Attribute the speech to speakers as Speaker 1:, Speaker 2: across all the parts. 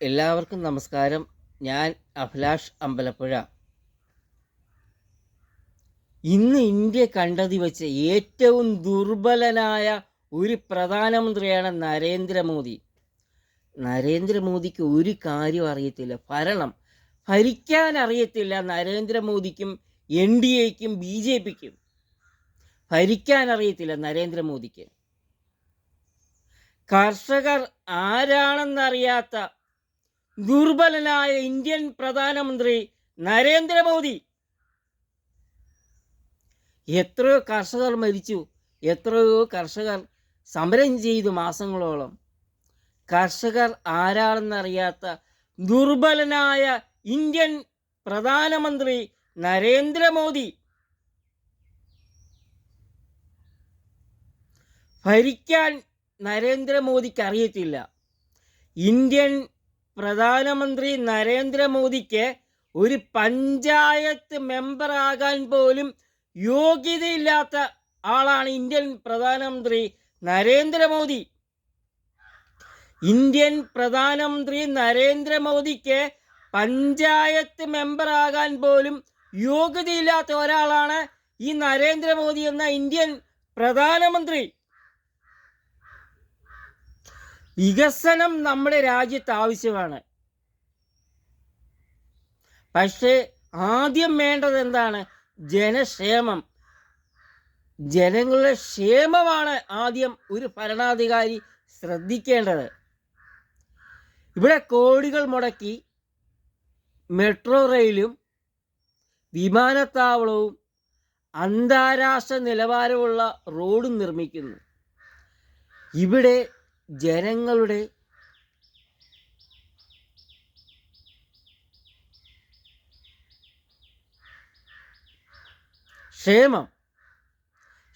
Speaker 1: എല്ലാവർക്കും നമസ്കാരം. ഞാൻ അഭിലാഷ് അമ്പലപ്പുഴ. ഇന്ന് ഇന്ത്യ കണ്ടതി വെച്ച് ഏറ്റവും ദുർബലനായ ഒരു പ്രധാനമന്ത്രിയാണ് നരേന്ദ്രമോദി. നരേന്ദ്രമോദിക്ക് ഒരു കാര്യം അറിയത്തില്ല. ഭരിക്കാൻ അറിയത്തില്ല. നരേന്ദ്രമോദിക്കും NDAയ്ക്കും BJPയ്ക്കും ഭരിക്കാൻ അറിയത്തില്ല നരേന്ദ്രമോദിക്ക്. കർഷകർ ആരാണെന്നറിയാത്ത ദുർബലനായ ഇന്ത്യൻ പ്രധാനമന്ത്രി നരേന്ദ്രമോദി. എത്രയോ കർഷകർ മരിച്ചു, എത്രയോ കർഷകർ സമരം ചെയ്തു മാസങ്ങളോളം. കർഷകർ ആരാണെന്നറിയാത്ത ദുർബലനായ ഇന്ത്യൻ പ്രധാനമന്ത്രി നരേന്ദ്രമോദി. ഭരിക്കാൻ നരേന്ദ്രമോദിക്ക് അറിയത്തില്ല. ഇന്ത്യൻ പ്രധാനമന്ത്രി നരേന്ദ്രമോദിക്ക് ഒരു പഞ്ചായത്ത് മെമ്പറാകാൻ പോലും യോഗ്യതയില്ലാത്ത ആളാണ് ഇന്ത്യൻ പ്രധാനമന്ത്രി നരേന്ദ്രമോദി. ഇന്ത്യൻ പ്രധാനമന്ത്രി നരേന്ദ്രമോദിക്ക് പഞ്ചായത്ത് മെമ്പറാകാൻ പോലും യോഗ്യതയില്ലാത്ത ഒരാളാണ് ഈ നരേന്ദ്രമോദി എന്ന ഇന്ത്യൻ പ്രധാനമന്ത്രി. വികസനം നമ്മുടെ രാജ്യത്ത് ആവശ്യമാണ്. പക്ഷേ ആദ്യം വേണ്ടത് എന്താണ്? ജനക്ഷേമം. ജനങ്ങളുടെ ക്ഷേമമാണ് ആദ്യം ഒരു ഭരണാധികാരി ശ്രദ്ധിക്കേണ്ടത്. ഇവിടെ കോടികൾ മുടക്കി മെട്രോ റെയിലും വിമാനത്താവളവും അന്താരാഷ്ട്ര നിലവാരമുള്ള റോഡും നിർമ്മിക്കുന്നു. ഇവിടെ ജനങ്ങളുടെ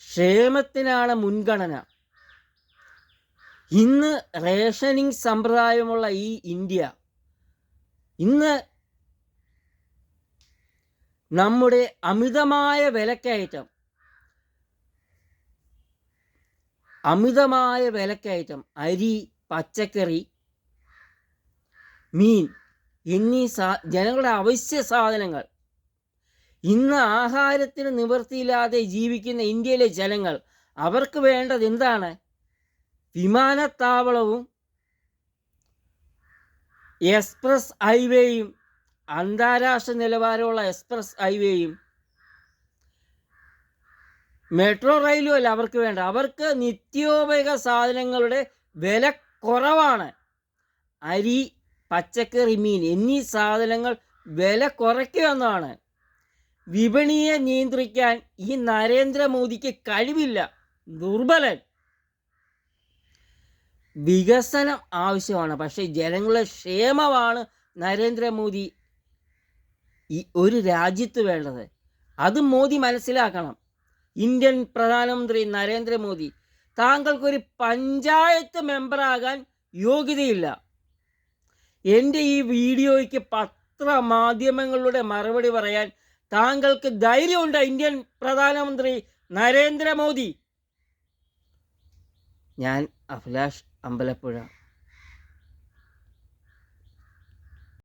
Speaker 1: ക്ഷേമത്തിനാണ് മുൻഗണന. ഇന്ന് റേഷനിങ് സമ്പ്രദായമുള്ള ഈ ഇന്ത്യ, ഇന്ന് നമ്മുടെ അമിതമായ വിലക്കയറ്റം അരി, പച്ചക്കറി, മീൻ എന്നീ ജനങ്ങളുടെ അവശ്യ സാധനങ്ങൾ. ഇന്ന് ആഹാരത്തിന് നിവൃത്തിയില്ലാതെ ജീവിക്കുന്ന ഇന്ത്യയിലെ ജനങ്ങൾ, അവർക്ക് വേണ്ടത് എന്താണ്? വിമാനത്താവളവും എക്സ്പ്രസ് ഹൈവേയും, അന്താരാഷ്ട്ര നിലവാരമുള്ള എക്സ്പ്രസ് ഹൈവേയും മെട്രോ റെയിലും അല്ല അവർക്ക് വേണ്ട. അവർക്ക് നിത്യോപയോഗ സാധനങ്ങളുടെ വില കുറവാണ്. അരി, പച്ചക്കറി, മീൻ എന്നീ സാധനങ്ങൾ വില കുറയ്ക്കുക എന്നതാണ്. വിപണിയെ നിയന്ത്രിക്കാൻ ഈ നരേന്ദ്രമോദിക്ക് കഴിവില്ല. ദുർബലൻ. വികസനം ആവശ്യമാണ്, പക്ഷേ ജനങ്ങളുടെ ക്ഷേമമാണ് നരേന്ദ്രമോദി ഈ ഒരു രാജ്യത്ത് വേണ്ടത്. അത് മോദി മനസ്സിലാക്കണം. ഇന്ത്യൻ പ്രധാനമന്ത്രി നരേന്ദ്രമോദി, താങ്കൾക്കൊരു പഞ്ചായത്ത് മെമ്പറാകാൻ യോഗ്യതയില്ല. എൻ്റെ ഈ വീഡിയോയ്ക്ക് പത്രമാധ്യമങ്ങളുടെ മറുപടി പറയാൻ താങ്കൾക്ക് ധൈര്യമുണ്ട്? ഇന്ത്യൻ പ്രധാനമന്ത്രി നരേന്ദ്രമോദി. ഞാൻ അഭിലാഷ് അമ്പലപ്പുഴ.